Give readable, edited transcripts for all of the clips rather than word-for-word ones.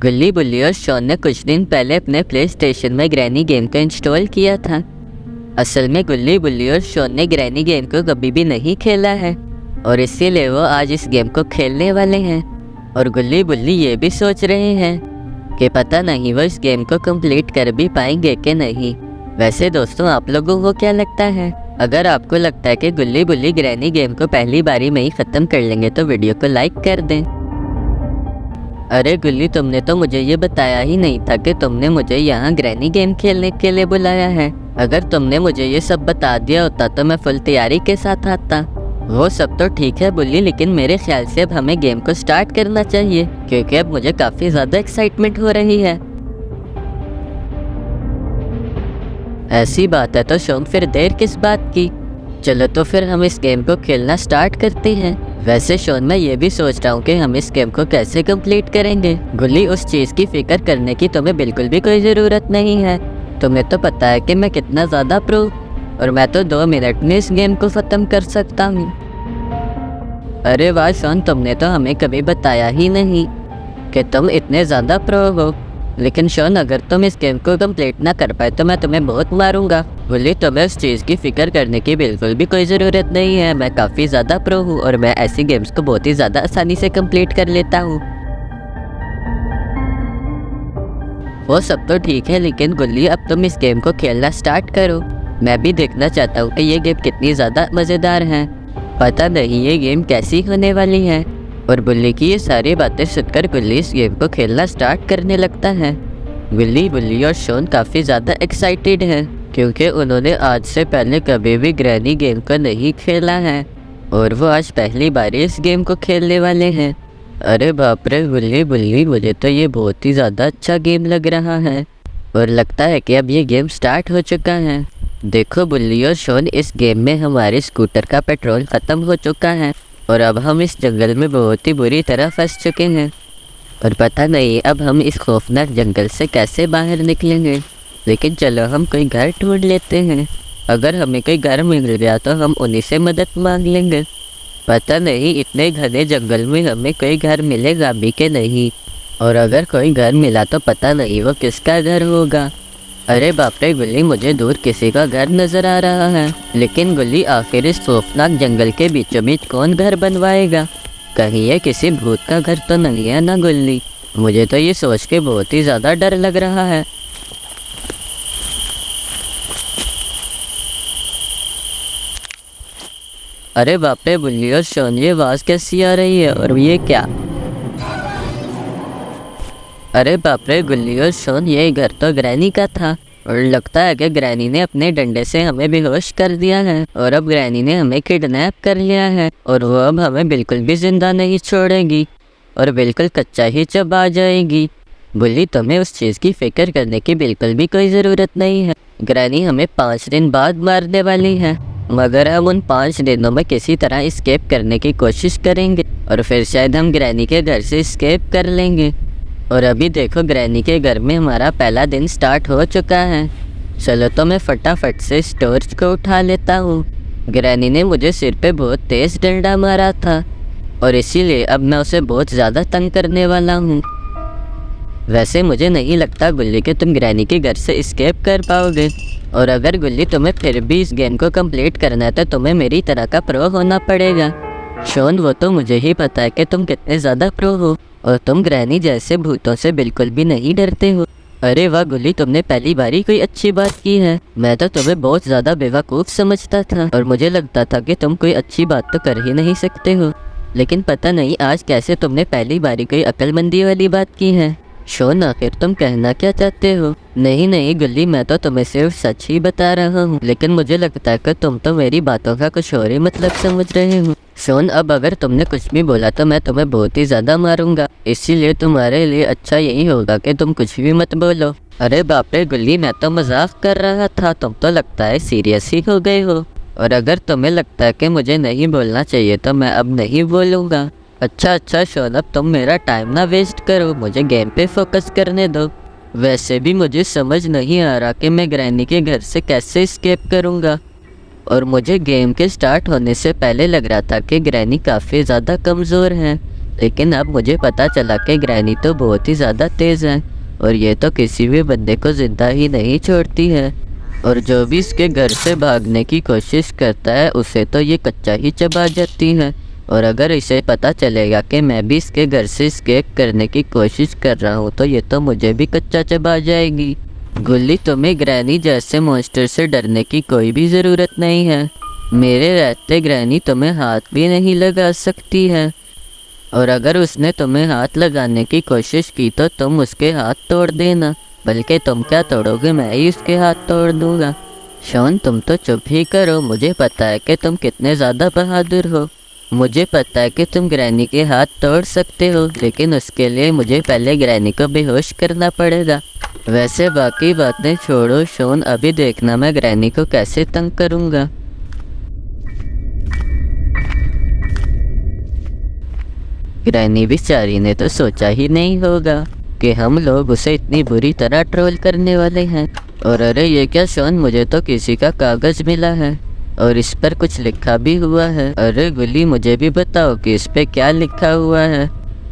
गुल्ली बुल्ली और शॉन ने कुछ दिन पहले अपने प्ले स्टेशन में ग्रैनी गेम को इंस्टॉल किया था। असल में गुल्ली बुल्ली और शॉन ने ग्रैनी गेम को कभी भी नहीं खेला है और इसीलिए वो आज इस गेम को खेलने वाले हैं। और गुल्ली बुल्ली ये भी सोच रहे हैं कि पता नहीं वो इस गेम को कंप्लीट कर भी पाएंगे कि नहीं। वैसे दोस्तों, आप लोगों को क्या लगता है? अगर आपको लगता है कि गुल्ली बुल्ली ग्रैनी गेम को पहली बारी में ही ख़त्म कर लेंगे तो वीडियो को लाइक कर दें। अरे गुल्ली, तुमने तो मुझे ये बताया ही नहीं था कि तुमने मुझे यहाँ ग्रैनी गेम खेलने के लिए बुलाया है। अगर तुमने मुझे ये सब बता दिया होता तो मैं फुल तैयारी के साथ आता। वो सब तो ठीक है बुल्ली, लेकिन मेरे ख्याल से अब हमें गेम को स्टार्ट करना चाहिए क्योंकि अब मुझे काफ़ी ज़्यादा एक्साइटमेंट हो रही है। ऐसी बात है तो शॉन, फिर देर किस बात की? चलो तो फिर हम इस गेम को खेलना स्टार्ट करते हैं। वैसे शॉन, मैं ये भी सोच रहा हूँ कि हम इस गेम को कैसे कंप्लीट करेंगे। गुल्ली, उस चीज़ की फिक्र करने की तुम्हें बिल्कुल भी कोई ज़रूरत नहीं है। तुम्हें तो पता है कि मैं कितना ज़्यादा प्रो, और मैं तो 2 मिनट में इस गेम को ख़त्म कर सकता हूँ। अरे वाह शॉन, तुमने तो हमें कभी बताया ही नहीं कि तुम इतने ज़्यादा प्रो हो। लेकिन शॉन, अगर तुम इस गेम को कंप्लीट ना कर पाए तो मैं तुम्हें बहुत मारूंगा। गुल्ली, तुम्हें उस चीज़ की फिक्र करने की बिल्कुल भी कोई ज़रूरत नहीं है। मैं काफ़ी ज़्यादा प्रो हूँ और मैं ऐसी गेम्स को बहुत ही ज़्यादा आसानी से कंप्लीट कर लेता हूँ। वो सब तो ठीक है, लेकिन गुल्ली अब तुम इस गेम को खेलना स्टार्ट करो। मैं भी देखना चाहता हूँ कि ये गेम कितनी ज़्यादा मज़ेदार है। पता नहीं ये गेम कैसी होने वाली है। और गुल्ली की ये सारी बातें सुनकर गुल्ली इस गेम को खेलना स्टार्ट करने लगता है। गुल्ली, बुल्ली और शॉन काफ़ी ज़्यादा एक्साइटेड हैं क्योंकि उन्होंने आज से पहले कभी भी ग्रैनी गेम को नहीं खेला है और वो आज पहली बार इस गेम को खेलने वाले हैं। अरे बाप रे गुल्ली बुल्ली, मुझे तो ये बहुत ही ज़्यादा अच्छा गेम लग रहा है और लगता है कि अब ये गेम स्टार्ट हो चुका है। देखो बुल्ली और शॉन, इस गेम में हमारे स्कूटर का पेट्रोल ख़त्म हो चुका है और अब हम इस जंगल में बहुत ही बुरी तरह फंस चुके हैं और पता नहीं अब हम इस खौफनाक जंगल से कैसे बाहर निकलेंगे। लेकिन चलो हम कोई घर ढूंढ लेते हैं। अगर हमें कोई घर मिल गया तो हम उन्हीं से मदद मांग लेंगे। पता नहीं इतने घने जंगल में हमें कोई घर मिलेगा भी कि नहीं, और अगर कोई घर मिला तो पता नहीं वो किसका घर होगा। अरे बाप रे गुल्ली, मुझे दूर किसी का घर नज़र आ रहा है। लेकिन गुल्ली, आखिर इस खौफनाक जंगल के बीचों बीच कौन घर बनवाएगा? कहीं ये किसी भूत का घर तो नहीं है ना गुल्ली? मुझे तो ये सोच के बहुत ही ज़्यादा डर लग रहा है। अरे बाप रे बुल्ली और शॉन, ये आवाज़ कैसी आ रही है और ये क्या? अरे बाप रे गुल्ली और शॉन, ये घर तो ग्रैनी का था और लगता है कि ग्रैनी ने अपने डंडे से हमें बेहोश कर दिया है और अब ग्रैनी ने हमें किडनैप कर लिया है और वो अब हमें बिल्कुल भी जिंदा नहीं छोड़ेगी और बिल्कुल कच्चा ही चबा जाएगी। बुल्ली, तुम्हें उस चीज़ की फिक्र करने की बिल्कुल भी कोई ज़रूरत नहीं है। ग्रैनी हमें 5 दिन बाद मारने वाली है, मगर हम उन 5 दिनों में किसी तरह इस्केप करने की कोशिश करेंगे और फिर शायद हम ग्रैनी के घर से इस्केप कर लेंगे। और अभी देखो, ग्रैनी के घर में हमारा पहला दिन स्टार्ट हो चुका है। चलो तो मैं फटाफट से इस टॉर्च को उठा लेता हूँ। ग्रैनी ने मुझे सिर पे बहुत तेज़ डंडा मारा था और इसीलिए अब मैं उसे बहुत ज़्यादा तंग करने वाला हूँ। वैसे मुझे नहीं लगता गुल्ली कि तुम ग्रैनी के घर से इस्केप कर पाओगे, और अगर गुल्ली तुम्हें फिर भी इस गेम को कंप्लीट करना है तो तुम्हें मेरी तरह का प्रो होना पड़ेगा। शॉन, वो तो मुझे ही पता है कि तुम कितने ज़्यादा प्रो हो और तुम ग्रैनी जैसे भूतों से बिल्कुल भी नहीं डरते हो। अरे वाह गुल्ली, तुमने पहली बार ही कोई अच्छी बात की है। मैं तो तुम्हें बहुत ज़्यादा बेवकूफ़ समझता था और मुझे लगता था कि तुम कोई अच्छी बात तो कर ही नहीं सकते हो। लेकिन पता नहीं आज कैसे तुमने पहली बारी कोई अक्लमंदी वाली बात की है। शॉन, आखिर तुम कहना क्या चाहते हो? नहीं नहीं गुल्ली, मैं तो तुम्हें सिर्फ सच ही बता रहा हूँ, लेकिन मुझे लगता है कि तुम तो मेरी बातों का कुछ और ही मतलब समझ रहे हो। शॉन, अब अगर तुमने कुछ भी बोला तो मैं तुम्हें बहुत ही ज़्यादा मारूंगा, इसीलिए तुम्हारे लिए अच्छा यही होगा कि तुम कुछ भी मत बोलो। अरे बाप रे गुल्ली, मैं तो मजाक कर रहा था, तुम तो लगता है सीरियस ही हो गए हो। और अगर तुम्हें लगता है कि मुझे नहीं बोलना चाहिए तो मैं अब नहीं बोलूँगा। अच्छा शॉन, अब तुम मेरा टाइम ना वेस्ट करो, मुझे गेम पे फोकस करने दो। वैसे भी मुझे समझ नहीं आ रहा कि मैं ग्रैनी के घर से कैसे एस्केप करूँगा, और मुझे गेम के स्टार्ट होने से पहले लग रहा था कि ग्रैनी काफ़ी ज़्यादा कमज़ोर हैं, लेकिन अब मुझे पता चला कि ग्रैनी तो बहुत ही ज़्यादा तेज़ है और ये तो किसी भी बंदे को ज़िंदा ही नहीं छोड़ती है, और जो भी इसके घर से भागने की कोशिश करता है उसे तो ये कच्चा ही चबा जाती है। और अगर इसे पता चलेगा कि मैं भी इसके घर से एस्केप करने की कोशिश कर रहा हूँ तो ये तो मुझे भी कच्चा चबा जाएगी। गुल्ली, तुम्हें ग्रैनी जैसे मॉन्स्टर से डरने की कोई भी ज़रूरत नहीं है। मेरे रहते ग्रैनी तुम्हें हाथ भी नहीं लगा सकती है, और अगर उसने तुम्हें हाथ लगाने की कोशिश की तो तुम उसके हाथ तोड़ देना। बल्कि तुम क्या तोड़ोगे, मैं ही उसके हाथ तोड़ दूंगा। शॉन, तुम तो चुप ही करो। मुझे पता है कि तुम कितने ज़्यादा बहादुर हो। मुझे पता है कि तुम ग्रैनी के हाथ तोड़ सकते हो, लेकिन उसके लिए मुझे पहले ग्रैनी को बेहोश करना पड़ेगा। वैसे बाकी बातें छोड़ो शॉन, अभी देखना मैं ग्रैनी को कैसे तंग करूँगा। ग्रैनी बेचारी ने तो सोचा ही नहीं होगा कि हम लोग उसे इतनी बुरी तरह ट्रोल करने वाले हैं। और अरे ये क्या शॉन, मुझे तो किसी का कागज़ मिला है और इस पर कुछ लिखा भी हुआ है। अरे गुल्ली, मुझे भी बताओ कि इस पे क्या लिखा हुआ है।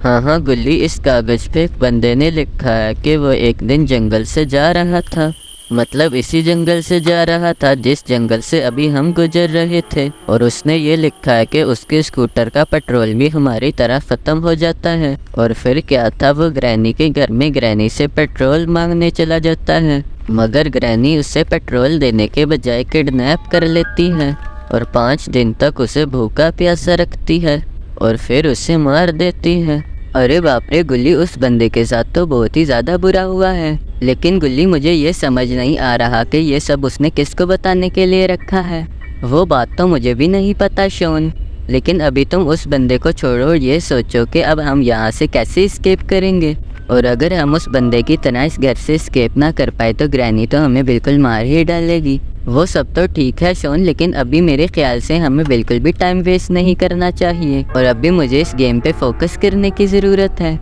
हाँ गुल्ली, इस कागज़ पे एक बंदे ने लिखा है कि वो एक दिन जंगल से जा रहा था, मतलब इसी जंगल से जा रहा था जिस जंगल से अभी हम गुजर रहे थे, और उसने ये लिखा है कि उसके स्कूटर का पेट्रोल भी हमारी तरह ख़त्म हो जाता है। और फिर क्या था, वो ग्रैनी के घर में ग्रैनी से पेट्रोल मांगने चला जाता है, मगर ग्रैनी उसे पेट्रोल देने के बजाय किडनैप कर लेती है और 5 दिन तक उसे भूखा प्यासा रखती है और फिर उसे मार देती है। अरे बाप रे गुल्ली, उस बंदे के साथ तो बहुत ही ज़्यादा बुरा हुआ है। लेकिन गुल्ली, मुझे ये समझ नहीं आ रहा कि ये सब उसने किसको बताने के लिए रखा है। वो बात तो मुझे भी नहीं पता शॉन, लेकिन अभी तुम उस बंदे को छोड़ो और ये सोचो कि अब हम यहाँ से कैसे एस्केप करेंगे। और अगर हम उस बंदे की तरह इस घर से एस्केप ना कर पाए तो ग्रैनी तो हमें बिल्कुल मार ही डालेगी। वो सब तो ठीक है शॉन, लेकिन अभी मेरे ख्याल से हमें बिल्कुल भी टाइम वेस्ट नहीं करना चाहिए और अभी मुझे इस गेम पे फोकस करने की ज़रूरत है।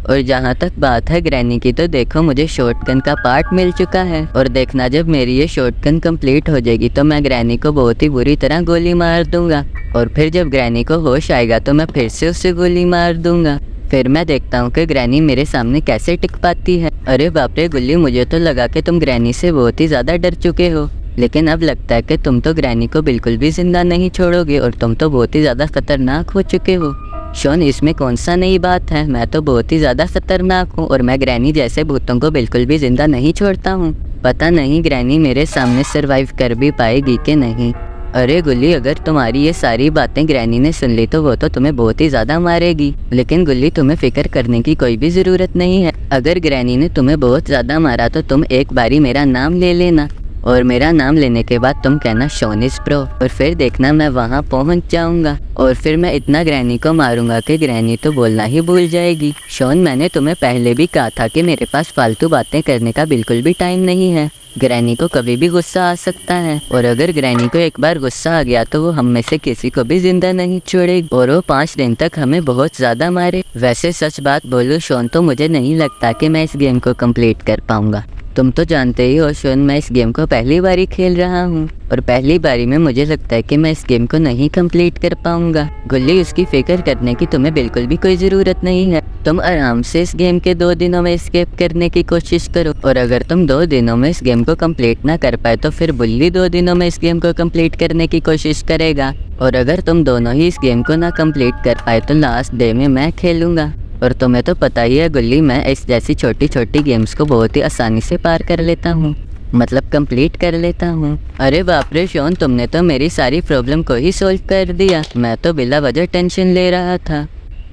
और जहाँ तक बात है ग्रैनी की, तो देखो मुझे शॉटगन का पार्ट मिल चुका है और देखना जब मेरी ये शॉटगन कंप्लीट हो जाएगी तो मैं ग्रैनी को बहुत ही बुरी तरह गोली मार दूंगा, और फिर जब ग्रैनी को होश आएगा तो मैं फिर से उसे गोली मार दूंगा। फिर मैं देखता हूँ कि ग्रैनी मेरे सामने कैसे टिक पाती है। अरे बाप रे गुल्ली, मुझे तो लगा कि तुम ग्रैनी से बहुत ही ज़्यादा डर चुके हो, लेकिन अब लगता है कि तुम तो ग्रैनी को बिल्कुल भी जिंदा नहीं छोड़ोगे और तुम तो बहुत ही ज़्यादा खतरनाक हो चुके हो। शॉन, इसमें कौन सा नई बात है, मैं तो बहुत ही ज़्यादा खतरनाक हूँ और मैं ग्रैनी जैसे भूतों को बिल्कुल भी ज़िंदा नहीं छोड़ता हूँ। पता नहीं ग्रैनी मेरे सामने सरवाइव कर भी पाएगी कि नहीं। अरे गुल्ली, अगर तुम्हारी ये सारी बातें ग्रैनी ने सुन ली तो वो तो तुम्हें बहुत ही ज़्यादा मारेगी। लेकिन गुल्ली, तुम्हें फ़िक्र करने की कोई भी ज़रूरत नहीं है। अगर ग्रैनी ने तुम्हें बहुत ज़्यादा मारा तो तुम एक बारी मेरा नाम ले लेना, और मेरा नाम लेने के बाद तुम कहना शॉन इज़ प्रो, और फिर देखना मैं वहाँ पहुँच जाऊँगा और फिर मैं इतना ग्रैनी को मारूंगा कि ग्रैनी तो बोलना ही भूल जाएगी। शॉन, मैंने तुम्हें पहले भी कहा था कि मेरे पास फालतू बातें करने का बिल्कुल भी टाइम नहीं है। ग्रैनी को कभी भी गुस्सा आ सकता है, और अगर ग्रैनी को एक बार गुस्सा आ गया तो वो हम में से किसी को भी जिंदा नहीं छोड़ेगी और वो 5 दिन तक हमें बहुत ज़्यादा मारे। वैसे सच बात बोलूं शॉन, तो मुझे नहीं लगता कि मैं इस गेम को कंप्लीट कर पाऊंगा। तुम तो जानते ही हो शॉन, मैं इस गेम को पहली बारी खेल रहा हूँ और पहली बारी में मुझे लगता है कि मैं इस गेम को नहीं कंप्लीट कर पाऊंगा। गुल्ली, उसकी फिक्र करने की तुम्हें बिल्कुल भी कोई ज़रूरत नहीं है। तुम आराम से इस गेम के 2 दिनों में एस्केप करने की कोशिश करो, और अगर तुम 2 दिनों में इस गेम को कंप्लीट ना कर पाए तो फिर बुल्ली 2 दिनों में इस गेम को कंप्लीट करने की कोशिश करेगा, और अगर तुम दोनों ही इस गेम को ना कंप्लीट कर पाए तो लास्ट डे में मैं खेलूँगा। और तुम्हें तो पता ही है गुल्ली, मैं इस जैसी छोटी छोटी गेम्स को बहुत ही आसानी से पार कर लेता हूँ, मतलब कंप्लीट कर लेता हूँ। अरे बाप रे शॉन, तुमने तो मेरी सारी प्रॉब्लम को ही सॉल्व कर दिया, मैं तो बिला वजह टेंशन ले रहा था।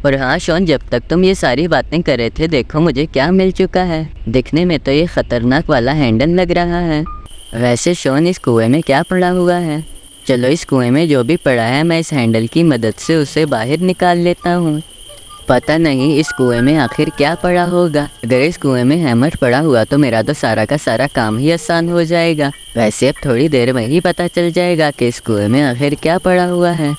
और हाँ शॉन, जब तक तुम ये सारी बातें कर रहे थे देखो मुझे क्या मिल चुका है। दिखने में तो ये ख़तरनाक वाला हैंडल लग रहा है। वैसे शॉन, इस कुएँ में क्या पड़ा हुआ है? चलो इस कुएँ में जो भी पड़ा है मैं इस हैंडल की मदद से उसे बाहर निकाल लेता हूँ। पता नहीं इस कुएं में आखिर क्या पड़ा होगा। अगर इस कुएं में हैमर पड़ा हुआ तो मेरा तो सारा का सारा काम ही आसान हो जाएगा। वैसे अब थोड़ी देर में ही पता चल जाएगा कि इस कुएं में आखिर क्या पड़ा हुआ है।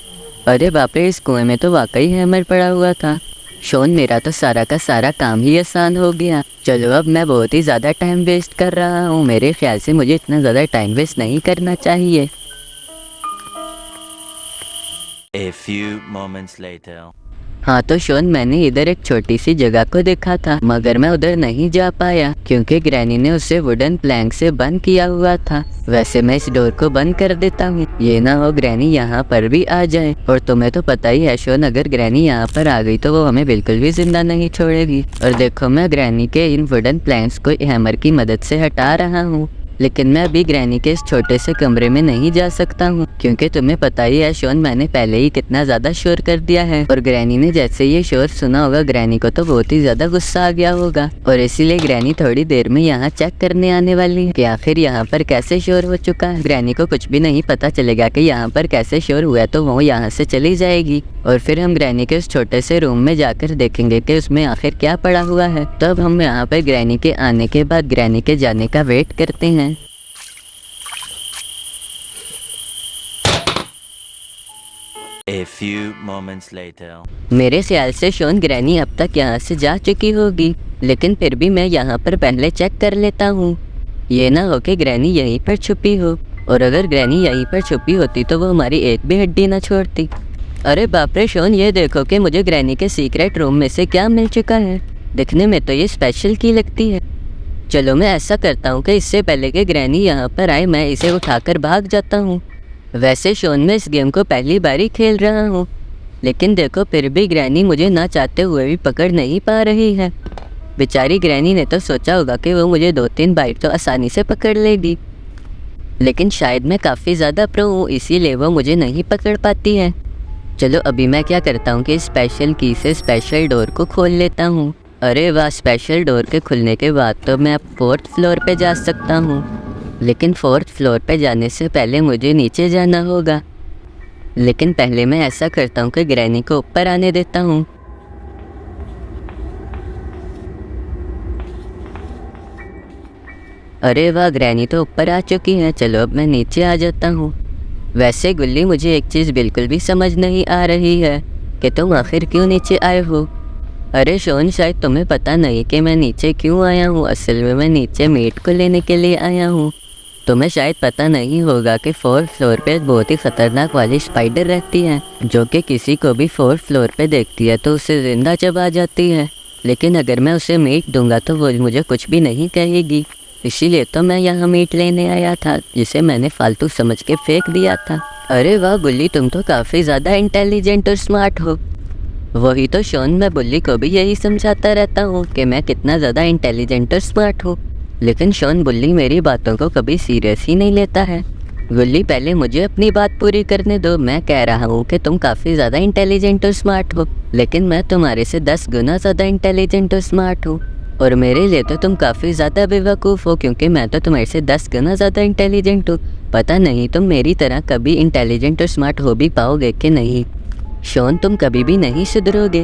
अरे बाप रे, इस कुएं में तो वाकई हैमर पड़ा हुआ था। शॉन, मेरा तो सारा का सारा काम ही आसान हो गया। चलो अब मैं बहुत ही ज़्यादा टाइम वेस्ट कर रहा हूँ, मेरे ख्याल से मुझे इतना ज़्यादा टाइम वेस्ट नहीं करना चाहिए। A few moments later. हाँ तो शोन, मैंने इधर एक छोटी सी जगह को देखा था, मगर मैं उधर नहीं जा पाया क्योंकि ग्रैनी ने उसे वुडन प्लैंक से बंद किया हुआ था। वैसे मैं इस डोर को बंद कर देता हूँ, ये ना हो ग्रैनी यहाँ पर भी आ जाए। और तुम्हें तो पता ही है शोन, अगर ग्रैनी यहाँ पर आ गई तो वो हमें बिल्कुल भी जिंदा नहीं छोड़ेगी। और देखो, मैं ग्रैनी के इन वुडन प्लैंक्स को हैमर की मदद से हटा रहा हूँ, लेकिन मैं अभी ग्रैनी के इस छोटे से कमरे में नहीं जा सकता हूँ क्योंकि तुम्हें पता ही है शोन, मैंने पहले ही कितना ज्यादा शोर कर दिया है। और ग्रैनी ने जैसे ये शोर सुना होगा, ग्रैनी को तो बहुत ही ज्यादा गुस्सा आ गया होगा और इसीलिए ग्रैनी थोड़ी देर में यहाँ चेक करने आने वाली है कि आखिर यहाँ पर कैसे शोर हो चुका है। ग्रैनी को कुछ भी नहीं पता चलेगा कि यहाँ पर कैसे शोर हुआ, तो वो यहाँ से चली जाएगी और फिर हम ग्रैनी के उस छोटे से रूम में जाकर देखेंगे कि उसमें आखिर क्या पड़ा हुआ है। तब हम यहाँ पर ग्रैनी के आने के बाद ग्रैनी के जाने का वेट करते हैं। A few moments later. मेरे ख्याल से शोन, ग्रैनी अब तक यहाँ से जा चुकी होगी, लेकिन फिर भी मैं यहाँ पर पहले चेक कर लेता हूँ। ये ना हो कि ग्रैनी यहीं पर छुपी हो, और अगर ग्रैनी यहीं पर छुपी होती तो वो हमारी एक भी हड्डी ना छोड़ती। अरे बाप रे शोन, ये देखो कि मुझे ग्रैनी के सीक्रेट रूम में से क्या मिल चुका है। दिखने में तो ये स्पेशल की लगती है। चलो मैं ऐसा करता हूँ कि इससे पहले कि ग्रैनी यहाँ पर आए, मैं इसे उठाकर भाग जाता हूँ। वैसे शोन, मैं इस गेम को पहली बार ही खेल रहा हूँ, लेकिन देखो फिर भी ग्रैनी मुझे ना चाहते हुए भी पकड़ नहीं पा रही है। बेचारी ग्रैनी ने तो सोचा होगा कि वो मुझे 2-3 बाइट तो आसानी से पकड़ लेगी, लेकिन शायद मैं काफ़ी ज़्यादा प्रो हूँ, इसीलिए वो मुझे नहीं पकड़ पाती है। चलो अभी मैं क्या करता हूँ कि स्पेशल की से स्पेशल डोर को खोल लेता हूँ। अरे वाह, स्पेशल डोर के खुलने के बाद तो मैं अब 4th फ्लोर पे जा सकता हूँ, लेकिन 4th फ्लोर पे जाने से पहले मुझे नीचे जाना होगा। लेकिन पहले मैं ऐसा करता हूँ कि ग्रैनी को ऊपर आने देता हूँ। अरे वाह, ग्रैनी तो ऊपर आ चुकी है। चलो अब मैं नीचे आ जाता हूँ। वैसे गुल्ली, मुझे एक चीज़ बिल्कुल भी समझ नहीं आ रही है कि तुम आखिर क्यों नीचे आए हो। अरे शोन, शायद तुम्हें पता नहीं कि मैं नीचे क्यों आया हूँ। असल में मैं नीचे मीट को लेने के लिए आया हूँ। तुम्हें शायद पता नहीं होगा कि 4th फ्लोर पे बहुत ही ख़तरनाक वाली स्पाइडर रहती है, जो कि किसी को भी 4th फ्लोर पे देखती है तो उसे ज़िंदा चबा जाती है। लेकिन अगर मैं उसे मीट दूंगा तो वो मुझे कुछ भी नहीं कहेगी, इसीलिए तो मैं यहाँ मीट लेने आया था, जिसे मैंने फालतू समझ के फेंक दिया था। अरे वाह बुल्ली, तुम तो काफ़ी ज़्यादा इंटेलिजेंट और स्मार्ट हो। वही तो शोन, मैं बुल्ली को भी यही समझाता रहता हूँ कि मैं कितना ज़्यादा इंटेलिजेंट और स्मार्ट हूँ, लेकिन शोन, बुल्ली मेरी बातों को कभी सीरियस ही नहीं लेता है। बुल्ली, पहले मुझे अपनी बात पूरी करने दो। मैं कह रहा हूँ कि तुम काफ़ी ज़्यादा इंटेलिजेंट और स्मार्ट हो, लेकिन मैं तुम्हारे से 10 गुना ज़्यादा इंटेलिजेंट और स्मार्ट हूँ, और मेरे लिए तो तुम काफ़ी ज़्यादा बेवकूफ़ हो, क्योंकि मैं तो तुम्हारे से 10 गुना ज़्यादा इंटेलिजेंट हूँ। पता नहीं तुम मेरी तरह कभी इंटेलिजेंट और स्मार्ट हो भी पाओगे कि नहीं। शोन, तुम कभी भी नहीं सुधरोगे।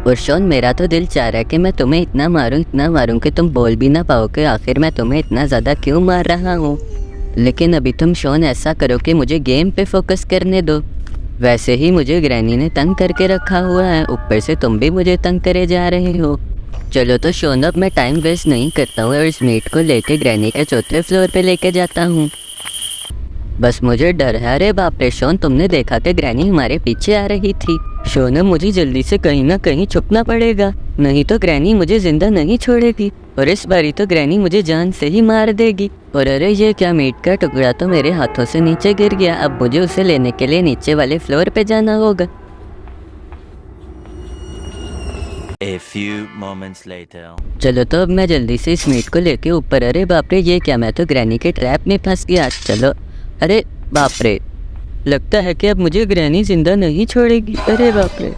और शोन, मेरा तो दिल चाह रहा है कि मैं तुम्हें इतना मारूं कि तुम बोल भी ना पाओ कि आखिर मैं तुम्हें इतना ज़्यादा क्यों मार रहा हूँ। लेकिन अभी तुम शोन ऐसा करो कि मुझे गेम पे फोकस करने दो। वैसे ही मुझे ग्रैनी ने तंग करके रखा हुआ है, ऊपर से तुम भी मुझे तंग करे जा रहे हो। चलो तो शोन, अब मैं टाइम वेस्ट नहीं करता हूँ और इस मीट को लेके ग्रैनी के 4th फ्लोर पे लेके जाता हूँ। बस मुझे डर है। अरे बाप रे शोन, तुमने देखा कि ग्रैनी हमारे पीछे आ रही थी। शोन, मुझे जल्दी से कहीं ना कहीं छुपना पड़ेगा, नहीं तो ग्रैनी मुझे जिंदा नहीं छोड़ेगी, और इस बारी तो ग्रैनी मुझे जान से ही मार देगी। और अरे ये क्या, मीट का टुकड़ा तो मेरे हाथों से नीचे गिर गया। अब मुझे उसे लेने के लिए नीचे वाले फ्लोर पे जाना होगा। A few moments later. चलो तो अब मैं जल्दी से इस मीट को लेके ऊपर। अरे बाप रे, ये क्या, मैं तो ग्रैनी के ट्रैप में फंस गया। चलो, अरे बाप रे, लगता है कि अब मुझे ग्रैनी जिंदा नहीं छोड़ेगी। अरे बाप रे।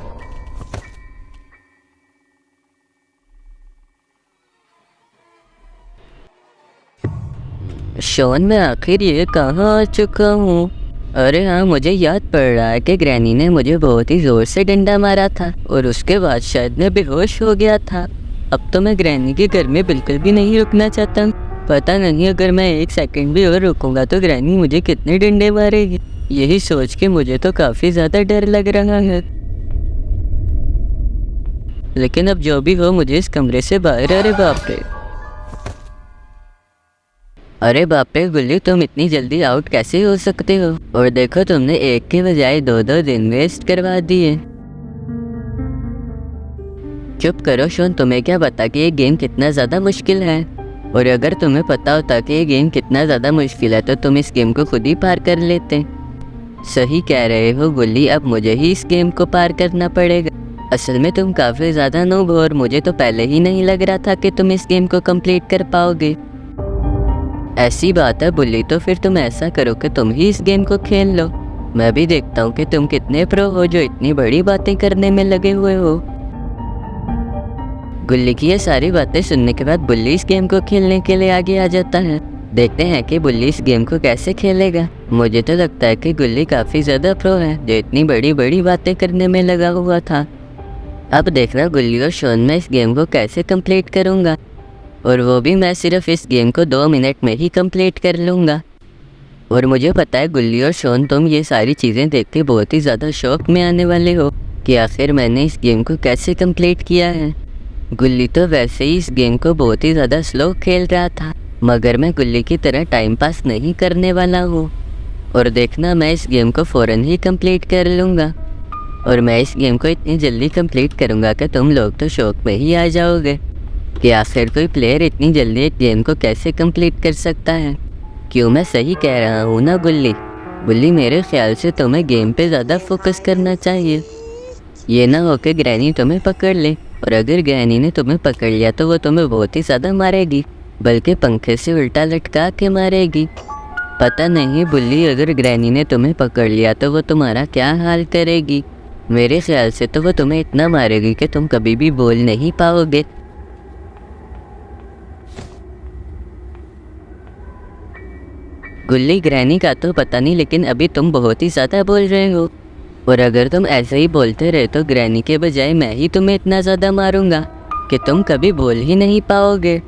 शोन, मैं आखिर ये कहाँ आ चुका हूँ। अरे हाँ, मुझे याद पड़ रहा है कि ग्रैनी ने मुझे बहुत ही ज़ोर से डंडा मारा था और उसके बाद शायद मैं बेहोश हो गया था। अब तो मैं ग्रैनी के घर में बिल्कुल भी नहीं रुकना चाहता। पता नहीं अगर मैं 1 सेकंड भी और रुकूंगा तो ग्रैनी मुझे कितने डंडे मारेगी। यही सोच के मुझे तो काफ़ी ज़्यादा डर लग रहा है। लेकिन अब जो भी हो, मुझे इस कमरे से बाहर। अरे बाप रे, अरे बाप रे गुल्ली, तुम इतनी जल्दी आउट कैसे हो सकते हो? और देखो, तुमने एक के बजाय 2-2 दिन वेस्ट करवा दिए। चुप करो शोन, तुम्हें क्या पता कि ये गेम कितना ज़्यादा मुश्किल है। और अगर तुम्हें पता होता कि ये गेम कितना ज़्यादा मुश्किल है तो तुम इस गेम को खुद ही पार कर लेते। सही कह रहे हो गुल्ली, अब मुझे ही इस गेम को पार करना पड़ेगा। असल में तुम काफ़ी ज़्यादा नूब हो और मुझे तो पहले ही नहीं लग रहा था कि तुम इस गेम को कंप्लीट कर पाओगे। ऐसी बात है बुल्ली, तो फिर तुम ऐसा करो कि तुम ही इस गेम को खेल लो। मैं भी देखता हूँ कि तुम कितने प्रो हो जो इतनी बड़ी बातें करने में लगे हुए हो। गुल्ली की ये सारी बातें सुनने के बाद बुल्ली इस गेम को खेलने के लिए आगे आ जाता है। देखते हैं कि बुल्ली इस गेम को कैसे खेलेगा। मुझे तो लगता है कि गुल्ली काफ़ी ज़्यादा प्रो है जो इतनी बड़ी बड़ी बातें करने में लगा हुआ था। अब देखना गुल्ली और शोन मैं इस गेम को कैसे कंप्लीट करूँगा, और वो भी मैं सिर्फ इस गेम को 2 मिनट में ही कंप्लीट कर लूँगा। और मुझे पता है गुल्ली और शोन तुम ये सारी चीज़ें देख के बहुत ही ज़्यादा शौक में आने वाले हो कि आखिर मैंने इस गेम को कैसे कंप्लीट किया है। गुल्ली तो वैसे ही इस गेम को बहुत ही ज़्यादा स्लो खेल रहा था, मगर मैं गुल्ली की तरह टाइम पास नहीं करने वाला हूँ। और देखना मैं इस गेम को फ़ौरन ही कंप्लीट कर लूँगा। और मैं इस गेम को इतनी जल्दी कंप्लीट करूँगा कि तुम लोग तो शौक में ही आ जाओगे कि आखिर कोई प्लेयर इतनी जल्दी एक गेम को कैसे कंप्लीट कर सकता है। क्यों मैं सही कह रहा हूँ ना गुल्ली? गुल्ली मेरे ख्याल से तुम्हें गेम पे ज़्यादा फोकस करना चाहिए। ये ना हो कि ग्रैनी तुम्हें पकड़ ले, और अगर ग्रैनी ने तुम्हें पकड़ लिया तो वो तुम्हें बहुत ही ज़्यादा मारेगी, बल्कि पंखे से उल्टा लटका के मारेगी। पता नहीं बुल्ली, अगर ग्रैनी ने तुम्हें पकड़ लिया तो वो तुम्हारा क्या हाल करेगी। मेरे ख्याल से तो वो तुम्हें इतना मारेगी कि तुम कभी भी बोल नहीं पाओगे। गुल्ली ग्रैनी का तो पता नहीं, लेकिन अभी तुम बहुत ही ज़्यादा बोल रहे हो, और अगर तुम ऐसे ही बोलते रहे तो ग्रैनी के बजाय मैं ही तुम्हें इतना ज़्यादा मारूंगा कि तुम कभी बोल ही नहीं पाओगे।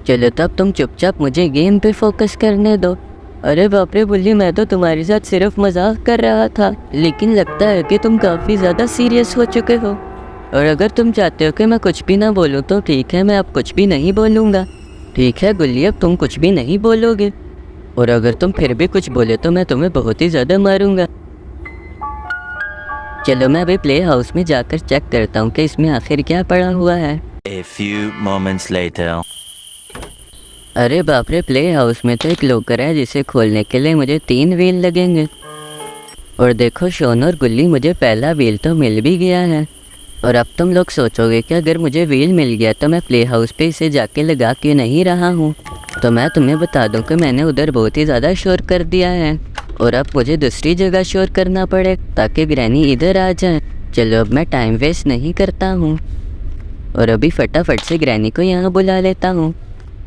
चलो तब तुम चुपचाप मुझे गेम पे फोकस करने दो। अरे बाप रे बुल्ली, मैं तो तुम्हारे साथ सिर्फ मजाक कर रहा था, लेकिन लगता है कि तुम काफ़ी ज़्यादा सीरियस हो चुके हो। और अगर तुम चाहते हो कि मैं कुछ भी ना बोलूँ तो ठीक है, मैं अब कुछ भी नहीं बोलूँगा। ठीक है गुल्ली, अब तुम कुछ भी नहीं बोलोगे, और अगर तुम फिर भी कुछ बोले तो मैं तुम्हें बहुत ही ज़्यादा मारूंगा। चलो मैं अभी प्ले हाउस में जाकर चेक करता हूँ कि इसमें आखिर क्या पड़ा हुआ है। A few moments later. अरे बाप रे, प्ले हाउस में तो एक लॉकर है जिसे खोलने के लिए मुझे 3 व्हील लगेंगे। और देखो शोन और गुल्ली, मुझे पहला व्हील तो मिल भी गया है। और अब तुम लोग सोचोगे कि अगर मुझे व्हील मिल गया तो मैं प्ले हाउस पे इसे जाके लगा क्यों नहीं रहा हूँ। तो मैं तुम्हें बता दूं कि मैंने उधर बहुत ही ज़्यादा शोर कर दिया है, और अब मुझे दूसरी जगह शोर करना पड़े ताकि ग्रैनी इधर आ जाए। चलो अब मैं टाइम वेस्ट नहीं करता हूँ, और अभी फटाफट से ग्रैनी को यहाँ बुला लेता हूँ।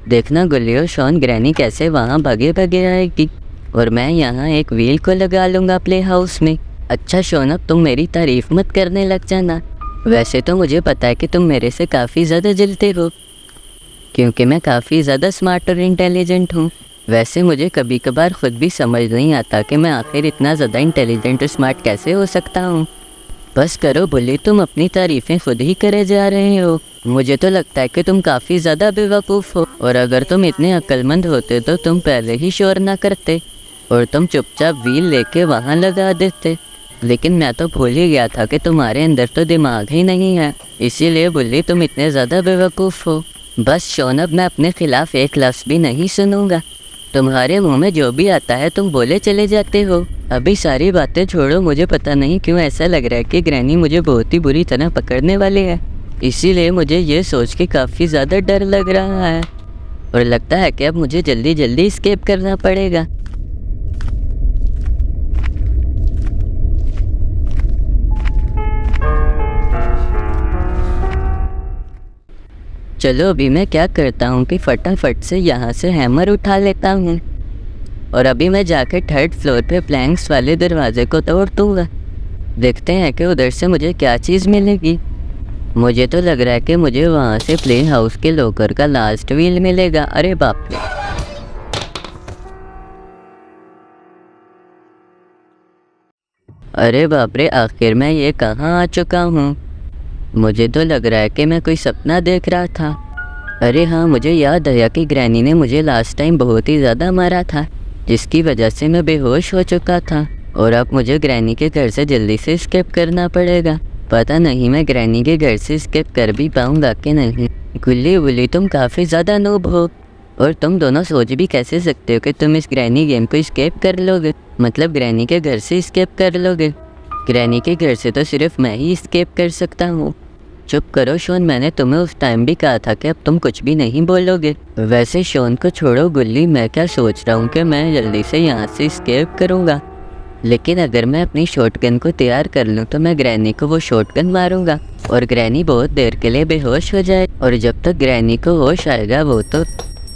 देखना गुल्ली और शॉन ग्रैनी कैसे वहाँ भागे भागे आएगी, और मैं यहाँ एक व्हील को लगा लूँगा प्ले हाउस में। अच्छा शॉन, अब तुम मेरी तारीफ़ मत करने लग जाना। वैसे तो मुझे पता है कि तुम मेरे से काफ़ी ज़्यादा जलते हो, क्योंकि मैं काफ़ी ज़्यादा स्मार्ट और इंटेलिजेंट हूँ। वैसे मुझे कभी कभार ख़ुद भी समझ नहीं आता कि मैं आखिर इतना ज़्यादा इंटेलिजेंट और स्मार्ट कैसे हो सकता हूँ। बस करो बुल्ली, तुम अपनी तारीफ़ें खुद ही करे जा रहे हो। मुझे तो लगता है कि तुम काफ़ी ज़्यादा बेवकूफ़ हो, और अगर तुम इतने अक्लमंद होते तो तुम पहले ही शोर ना करते और तुम चुपचाप व्हील लेके वहाँ लगा देते। लेकिन मैं तो भूल ही गया था कि तुम्हारे अंदर तो दिमाग ही नहीं है, इसीलिए बुल्ली तुम इतने ज़्यादा बेवकूफ़ हो। बस शोन, अब मैं अपने ख़िलाफ़ एक लफ्ज़ भी नहीं सुनूंगा। तुम्हारे मुंह में जो भी आता है तुम बोले चले जाते हो। अभी सारी बातें छोड़ो, मुझे पता नहीं क्यों ऐसा लग रहा है कि ग्रैनी मुझे बहुत ही बुरी तरह पकड़ने वाली है, इसीलिए मुझे ये सोच के काफ़ी ज़्यादा डर लग रहा है, और लगता है कि अब मुझे जल्दी जल्दी एस्केप करना पड़ेगा। चलो अभी मैं क्या करता हूँ कि फटाफट से यहाँ से हैमर उठा लेता हूँ, और अभी मैं जाकर 3rd फ्लोर पे प्लैंक्स वाले दरवाजे को तोड़ दूँगा। देखते हैं कि उधर से मुझे क्या चीज़ मिलेगी। मुझे तो लग रहा है कि मुझे वहाँ से प्ले हाउस के लॉकर का लास्ट व्हील मिलेगा। अरे बाप रे, अरे बाप रे, आखिर मैं ये कहाँ आ चुका हूँ। मुझे तो लग रहा है कि मैं कोई सपना देख रहा था। अरे हाँ, मुझे याद आया कि ग्रैनी ने मुझे लास्ट टाइम बहुत ही ज़्यादा मारा था, जिसकी वजह से मैं बेहोश हो चुका था, और अब मुझे ग्रैनी के घर से जल्दी से एस्केप करना पड़ेगा। पता नहीं मैं ग्रैनी के घर से स्किप कर भी पाऊंगा कि नहीं। गुल्ली बुल्ली तुम काफ़ी ज़्यादा नूब हो और तुम दोनों सोच भी कैसे सकते हो कि तुम इस ग्रैनी गेम को स्किप कर लोगे, मतलब ग्रैनी के घर से स्किप कर लोगे। ग्रैनी के घर से तो सिर्फ मैं ही स्किप कर सकता हूँ। चुप करो शोन, मैंने तुम्हें उस टाइम भी कहा था कि अब तुम कुछ भी नहीं बोलोगे। वैसे शोन को छोड़ो गुल्ली, मैं क्या सोच रहा हूँ कि मैं जल्दी से यहाँ से स्केप करूँगा, लेकिन अगर मैं अपनी शॉटगन को तैयार कर लूँ तो मैं ग्रैनी को वो शॉटगन मारूंगा और ग्रैनी बहुत देर के लिए बेहोश हो जाए, और जब तक ग्रैनी को होश आएगा वो तो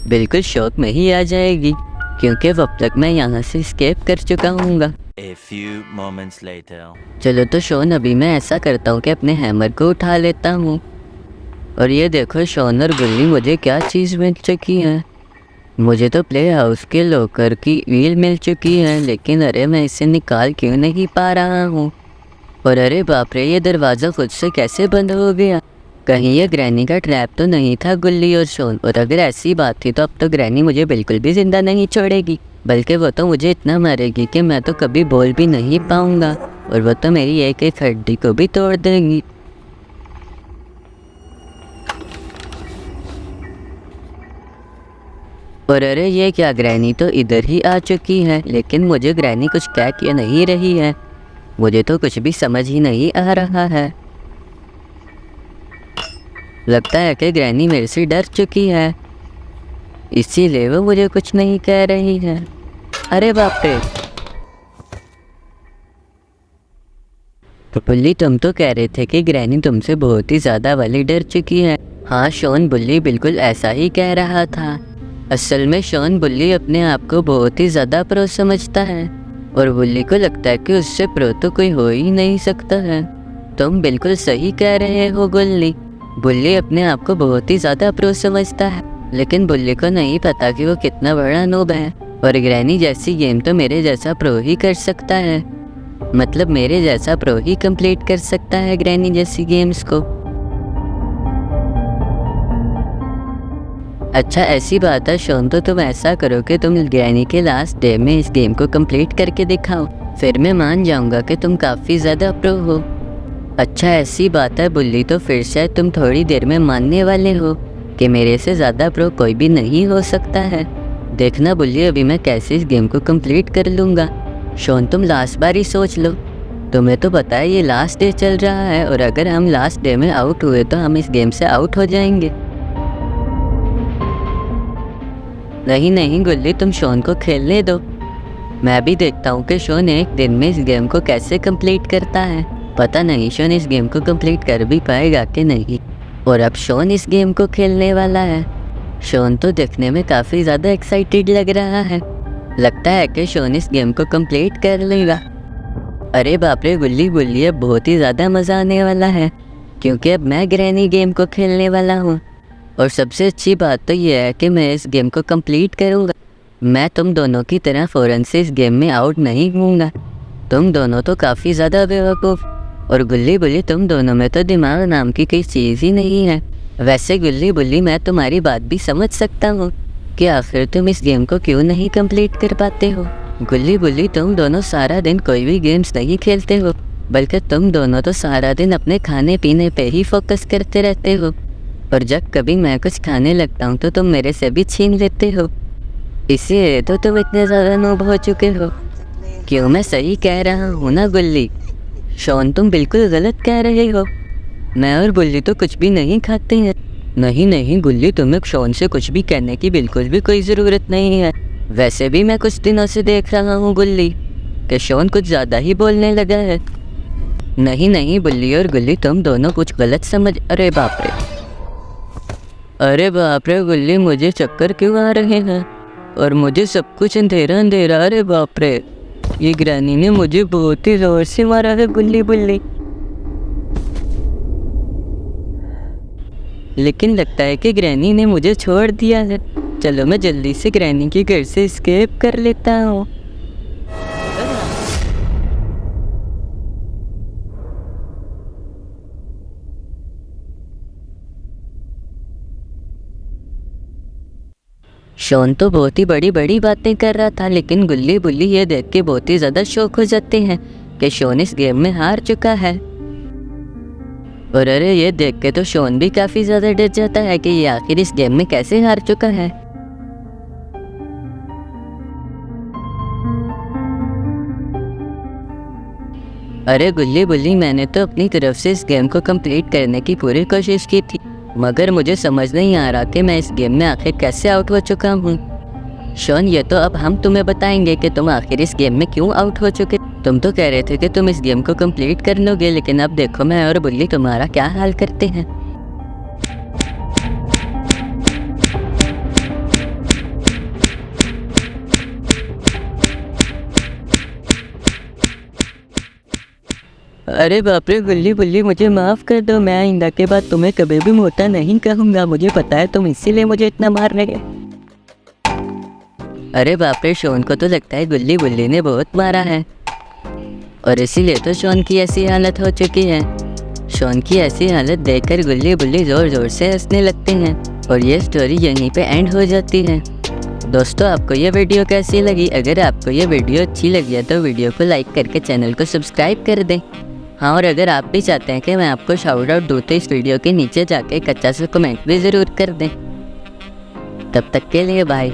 बिल्कुल शौक में ही आ जाएगी, क्योंकि अब तक मैं यहाँ से स्केप कर चुका हूँगा। A few moments later. चलो तो शोन, अभी मैं ऐसा करता हूँ कि अपने हैमर को उठा लेता हूँ, और ये देखो शोन और गुल्ली मुझे क्या चीज़ मिल चुकी है। मुझे तो प्ले हाउस के लॉकर की व्हील मिल चुकी है, लेकिन अरे मैं इसे निकाल क्यों नहीं पा रहा हूँ। और अरे बाप रे, ये दरवाज़ा खुद से कैसे बंद हो गया। कहीं ये ग्रैनी का ट्रैप तो नहीं था गुल्ली और शोन, और अगर ऐसी बात थी तो अब तो ग्रैनी मुझे बिल्कुल भी ज़िंदा नहीं छोड़ेगी, बल्कि वो तो मुझे इतना मारेगी कि मैं तो कभी बोल भी नहीं पाऊँगा, और वो तो मेरी एक एक हड्डी को भी तोड़ देंगी। और अरे ये क्या, ग्रैनी तो इधर ही आ चुकी है, लेकिन मुझे ग्रैनी कुछ कह के नहीं रही है। मुझे तो कुछ भी समझ ही नहीं आ रहा है। लगता है कि ग्रैनी मेरे से डर चुकी है, इसीलिए वो मुझे कुछ नहीं कह रही है। अरे बाप रे, बुल्ली तुम तो कह रहे थे कि ग्रैनी तुमसे बहुत ही ज़्यादा वाली डर चुकी है। हाँ शोन, बुल्ली बिल्कुल ऐसा ही कह रहा था। असल में शोन, बुल्ली अपने आप को बहुत ही ज़्यादा प्रो समझता है, और बुल्ली को लगता है कि उससे प्रो तो कोई हो ही नहीं सकता है। तुम बिल्कुल सही कह रहे हो गुल्ली, बुल्ली अपने आप को बहुत ही ज़्यादा प्रो समझता है, लेकिन बुल्ली को नहीं पता कि वो कितना बड़ा नूब है। और ग्रैनी जैसी गेम तो मेरे जैसा प्रो ही कर सकता है, मतलब मेरे जैसा प्रो ही कंप्लीट कर सकता है ग्रैनी जैसी गेम्स को। अच्छा ऐसी बात है शोन, तो तुम ऐसा करो कि तुम ग्रैनी के लास्ट डे में इस गेम को कंप्लीट करके दिखाओ, फिर मैं मान जाऊंगा कि तुम काफ़ी ज़्यादा प्रो हो। अच्छा ऐसी बात है बुल्ली, तो फिर शायद तुम थोड़ी देर में मानने वाले हो कि मेरे से ज़्यादा प्रो कोई भी नहीं हो सकता है। देखना बुल्ली, अभी मैं कैसे इस गेम को कंप्लीट कर लूँगा। शोन तुम लास्ट बार ही सोच लो, तुम्हें तो पता है ये लास्ट डे चल रहा है, और अगर हम लास्ट डे में आउट हुए तो हम इस गेम से आउट हो जाएंगे। नहीं नहीं गुल्ली, तुम शोन को खेलने दो, मैं भी देखता हूँ कि शोन एक दिन में इस गेम को कैसे कंप्लीट करता है। पता नहीं शोन इस गेम को कंप्लीट कर भी पाएगा कि नहीं। और अब शोन इस गेम को खेलने वाला है। शोन तो देखने में काफ़ी ज़्यादा एक्साइटेड लग रहा है, लगता है कि शोन इस गेम को कंप्लीट कर लेगा। अरे बाप रे गुल्ली बुल्ली, अब बहुत ही ज़्यादा मज़ा आने वाला है, क्योंकि अब मैं ग्रैनी गेम को खेलने वाला हूँ, और सबसे अच्छी बात तो ये है कि मैं इस गेम को कंप्लीट करूँगा। मैं तुम दोनों की तरह फ़ौरन से इस गेम में आउट नहीं होऊंगा। तुम दोनों तो काफ़ी ज़्यादा बेवकूफ़, और गुल्ली बुल्ली तुम दोनों में तो दिमाग नाम की कोई चीज़ ही नहीं है। वैसे गुल्ली बुल्ली, मैं तुम्हारी बात भी समझ सकता हूँ कि आखिर तुम इस गेम को क्यों नहीं कंप्लीट कर पाते हो। गुल्ली बुल्ली, तुम दोनों सारा दिन कोई भी गेम्स नहीं खेलते हो, बल्कि तुम दोनों तो सारा दिन अपने खाने पीने पे ही फोकस करते रहते हो, और जब कभी मैं कुछ खाने लगता हूँ तो तुम मेरे से भी छीन लेते हो, इसीलिए तो तुम इतने ज़्यादा नूब हो चुके हो। क्यों, मैं सही कह रहा हूँ ना गुल्ली? शोन तुम बिल्कुल गलत कह रहे हो, मैं और बुल्ली तो कुछ भी नहीं खाते हैं। नहीं नहीं गुल्ली, तुम्हें शोन से कुछ भी कहने की बिल्कुल भी कोई ज़रूरत नहीं है। वैसे भी मैं कुछ दिनों से देख रहा हूँ गुल्ली कि शोन कुछ ज़्यादा ही बोलने लगा है। नहीं नहीं बुल्ली और गुल्ली, तुम दोनों कुछ गलत समझ। अरे बाप रे, अरे बाप रे गुल्ली, मुझे चक्कर क्यों आ रहे हैं और मुझे सब कुछ अंधेरा अंधेरा। अरे बाप रे, ये ग्रैनी ने मुझे बहुत ही जोर से मारा है गुल्ली बुल्ली। लेकिन लगता है कि ग्रैनी ने मुझे छोड़ दिया है। चलो मैं जल्दी से ग्रैनी के घर से एस्केप कर लेता हूँ। शोन तो बहुत ही बड़ी बड़ी बातें कर रहा था, लेकिन गुल्ली बुल्ली ये देख के बहुत ही ज़्यादा शौक हो जाते हैं कि शोन इस गेम में हार चुका है। और अरे ये देख के तो शॉन भी काफी ज्यादा डर जाता है कि ये आखिर इस गेम में कैसे हार चुका है। अरे गुल्ली बुल्ली, मैंने तो अपनी तरफ से इस गेम को कंप्लीट करने की पूरी कोशिश की थी, मगर मुझे समझ नहीं आ रहा कि मैं इस गेम में आखिर कैसे आउट हो चुका हूँ। शॉन, ये तो अब हम तुम्हें बताएंगे कि तुम आखिर इस गेम में क्यों आउट हो चुके। तुम तो कह रहे थे कि तुम इस गेम को कंप्लीट कर लोगे, लेकिन अब देखो मैं और बुल्ली तुम्हारा क्या हाल करते हैं। अरे बाप रे गुल्ली बुल्ली, मुझे माफ़ कर दो। मैं आइंदा के बाद तुम्हें कभी भी मोटा नहीं कहूँगा। मुझे पता है तुम इसीलिए मुझे इतना मार रहे। अरे बाप रे, शॉन को तो लगता है गुल्ली बुल्ली ने बहुत मारा है और इसीलिए तो शॉन की ऐसी हालत हो चुकी है। शॉन की ऐसी हालत देखकर गुल्ली बुल्ली ज़ोर ज़ोर से हंसने लगते हैं और ये स्टोरी यहीं पे एंड हो जाती है। दोस्तों, आपको ये वीडियो कैसी लगी? अगर आपको ये वीडियो अच्छी लगी है तो वीडियो को लाइक करके चैनल को सब्सक्राइब कर दें। हाँ, और अगर आप भी चाहते हैं कि मैं आपको शाउट आउट दूँ तो इस वीडियो के नीचे जाके एक अच्छा सा कमेंट भी ज़रूर कर दें। तब तक के लिए बाय।